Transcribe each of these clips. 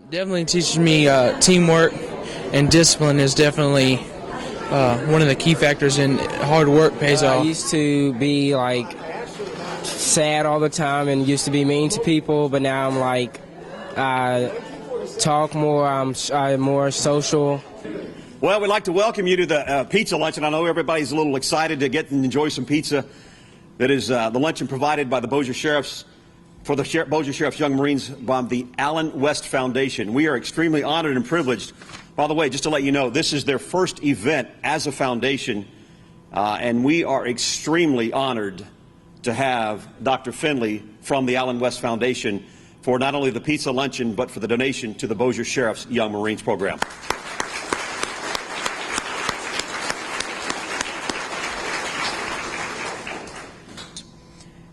Definitely teaches me teamwork, and discipline is definitely one of the key factors in hard work pays off. I used to be like sad all the time and used to be mean to people, but now I'm like I talk more. I'm more social. Well, we'd like to welcome you to the pizza luncheon. I know everybody's a little excited to get and enjoy some pizza. That is the luncheon provided by the Bossier Sheriffs for the Bossier Sheriffs Young Marines by the Allen West Foundation. We are extremely honored and privileged. By the way, just to let you know, this is their first event as a foundation, and we are extremely honored to have Dr. Finley from the Allen West Foundation for not only the pizza luncheon, but for the donation to the Bossier Sheriffs Young Marines program.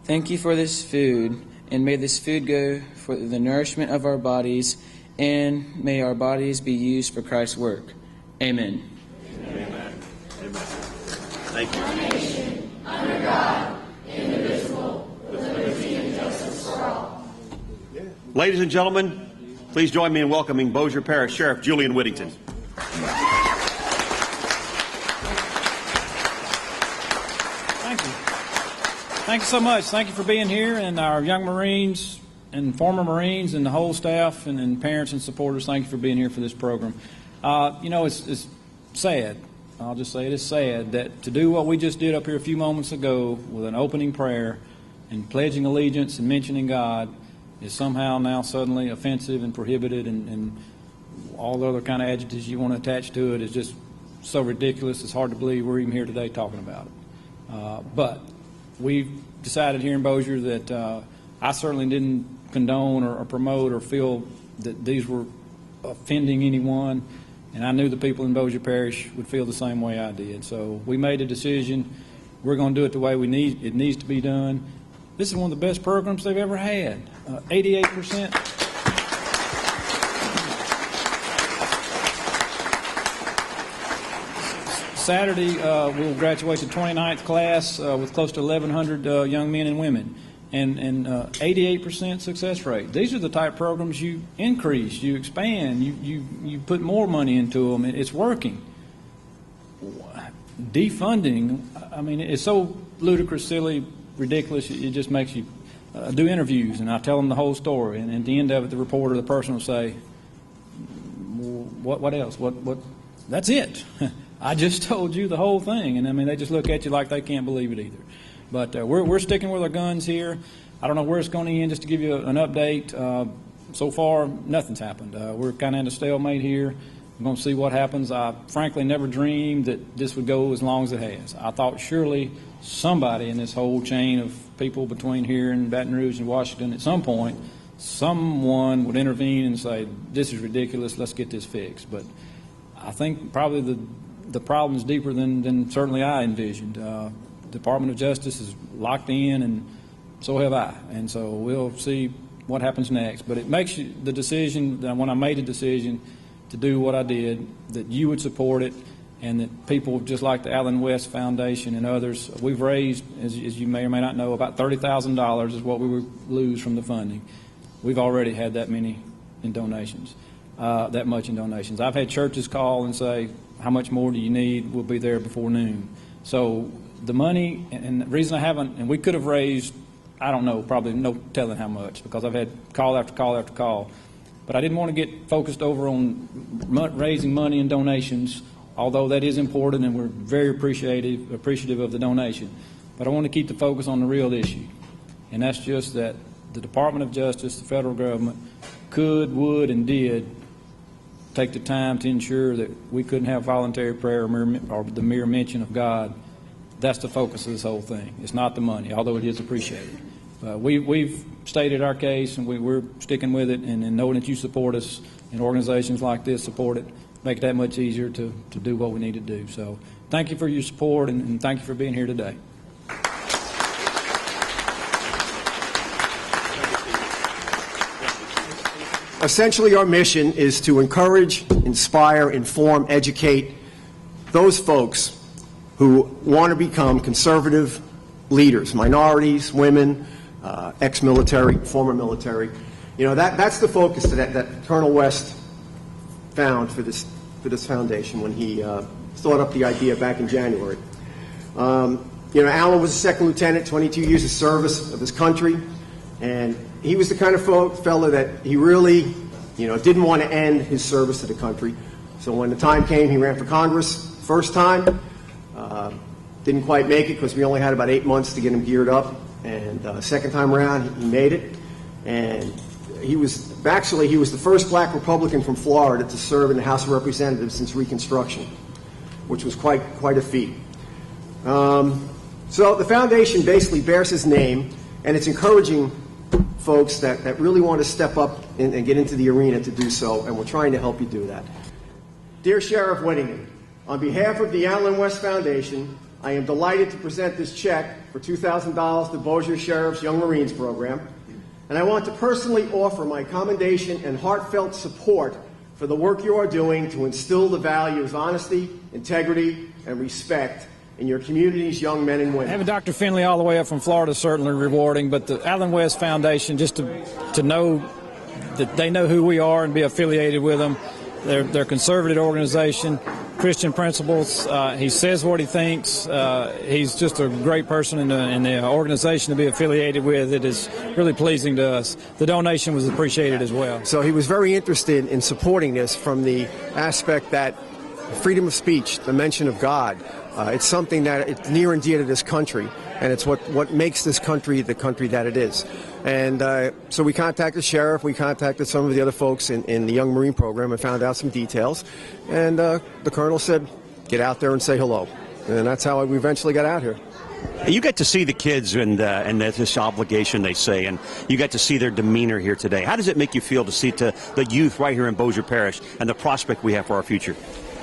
Thank you for this food, and may this food go for the nourishment of our bodies, and may our bodies be used for Christ's work. Amen. Amen. Amen. Thank you. One nation, under God, indivisible, with liberty and justice for all. Ladies and gentlemen, please join me in welcoming Bossier Parish Sheriff Julian Whittington. Thank you so much. Thank you for being here, and our young Marines and former Marines and the whole staff and parents and supporters, thank you for being here for this program. You know, it's sad. I'll just say it is sad that to do what we just did up here a few moments ago with an opening prayer and pledging allegiance and mentioning God is somehow now suddenly offensive and prohibited, and all the other kind of adjectives you want to attach to it is just so ridiculous. It's hard to believe we're even here today talking about it. But we've decided here in Bossier that I certainly didn't condone or promote or feel that these were offending anyone, and I knew the people in Bossier Parish would feel the same way I did. So we made a decision. We're going to do it the way it needs to be done. This is one of the best programs they've ever had. 88%. Saturday, we'll graduate to 29th class with close to 1,100 young men and women, and 88% success rate. These are the type of programs you increase, you expand, you put more money into them. It's working. Defunding, I mean, it's so ludicrous, silly, ridiculous. It just makes you do interviews, and I tell them the whole story, and at the end of it, the reporter, the person will say, "What else? What? That's it." I just told you the whole thing, and I mean they just look at you like they can't believe it either. But we're sticking with our guns here. I don't know where it's going to end. Just to give you an update, so far nothing's happened. We're kind of in a stalemate here. We're going to see what happens. I frankly never dreamed that this would go as long as it has. I thought surely somebody in this whole chain of people between here and Baton Rouge and Washington, at some point, someone would intervene and say, "This is ridiculous. Let's get this fixed." But I think probably the problem is deeper than certainly I envisioned. The Department of Justice is locked in, and so have I. And so we'll see what happens next. But it makes you the decision that when I made a decision to do what I did, that you would support it, and that people just like the Allen West Foundation and others, we've raised, as you may or may not know, about $30,000 is what we would lose from the funding. We've already had that many in donations. That much in donations. I've had churches call and say, "How much more do you need? We'll be there before noon." So the money, and the reason I haven't, and we could have raised, I don't know, probably no telling how much, because I've had call after call after call. But I didn't want to get focused over on raising money and donations, although that is important, and we're very appreciative of the donation. But I want to keep the focus on the real issue, and that's just that the Department of Justice, the federal government, could, would, and did take the time to ensure that we couldn't have voluntary prayer or the mere mention of God. That's the focus of this whole thing. It's not the money, although it is appreciated. We've stated our case, and we're sticking with it, and knowing that you support us and organizations like this support it, make it that much easier to do what we need to do. So thank you for your support, and thank you for being here today. Essentially, our mission is to encourage, inspire, inform, educate those folks who want to become conservative leaders, minorities, women, ex-military, former military, You know, that's the focus that Colonel West found for this foundation when he thought up the idea back in January. You know, Alan was a second lieutenant, 22 years of service of his country, and he was the kind of fellow that he really, you know, didn't want to end his service to the country. So when the time came, he ran for Congress first time. Didn't quite make it because we only had about 8 months to get him geared up. And second time around, he made it. And he was the first black Republican from Florida to serve in the House of Representatives since Reconstruction, which was quite a feat. So the foundation basically bears his name, and it's encouraging folks that really want to step up and get into the arena to do so, and we're trying to help you do that. Dear Sheriff Whittingham, on behalf of the Allen West Foundation, I am delighted to present this check for $2,000 to Bossier Sheriff's Young Marines program, and I want to personally offer my commendation and heartfelt support for the work you are doing to instill the values of honesty, integrity, and respect in your community's young men and women. Having Dr. Finley all the way up from Florida is certainly rewarding, but the Allen West Foundation, just to know that they know who we are and be affiliated with them. They're a conservative organization, Christian principles. He says what he thinks. He's just a great person in the organization to be affiliated with. It is really pleasing to us. The donation was appreciated as well. So he was very interested in supporting this from the aspect that freedom of speech, the mention of God, it's something that it's near and dear to this country, and it's what makes this country the country that it is. And so we contacted the sheriff, we contacted some of the other folks in the Young Marine program and found out some details. And the colonel said, get out there and say hello. And that's how we eventually got out here. You get to see the kids and this obligation, they say, and you get to see their demeanor here today. How does it make you feel to see the youth right here in Bossier Parish and the prospect we have for our future?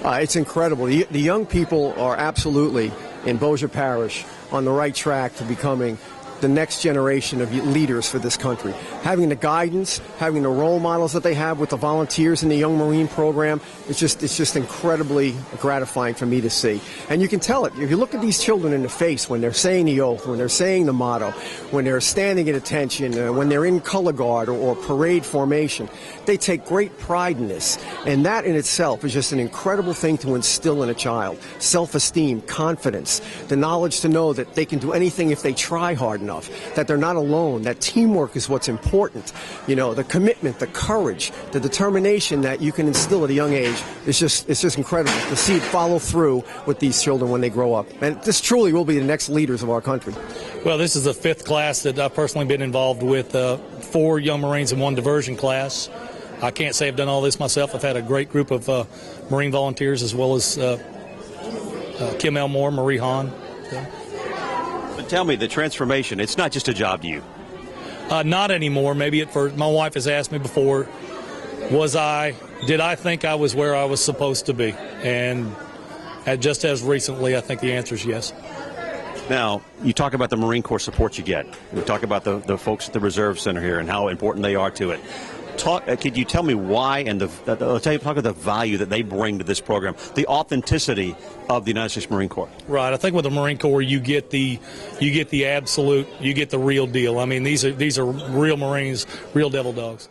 It's incredible. The young people are absolutely, in Bossier Parish, on the right track to becoming the next generation of leaders for this country. Having the guidance, having the role models that they have with the volunteers in the Young Marine program, it's just incredibly gratifying for me to see. And you can tell it. If you look at these children in the face when they're saying the oath, when they're saying the motto, when they're standing at attention, when they're in color guard or parade formation, they take great pride in this. And that in itself is just an incredible thing to instill in a child. Self-esteem, confidence, the knowledge to know that they can do anything if they try hard enough. That they're not alone, that teamwork is what's important. You know, the commitment, the courage, the determination that you can instill at a young age is just incredible to see it follow through with these children when they grow up. And this truly will be the next leaders of our country. Well, this is the 5th class that I've personally been involved with, 4 Young Marines and 1 diversion class. I can't say I've done all this myself. I've had a great group of Marine volunteers as well as Kim Elmore, Marie Hahn. So. But tell me, the transformation, it's not just a job to you. Not anymore. Maybe at first. My wife has asked me before, did I think I was where I was supposed to be? And just as recently, I think the answer is yes. Now, you talk about the Marine Corps support you get. We talk about the folks at the Reserve Center here and how important they are to it. Could you tell me why and talk about the value that they bring to this program, the authenticity of the United States Marine Corps? Right. I think with the Marine Corps, you get the absolute, you get the real deal. I mean, these are real Marines, real devil dogs.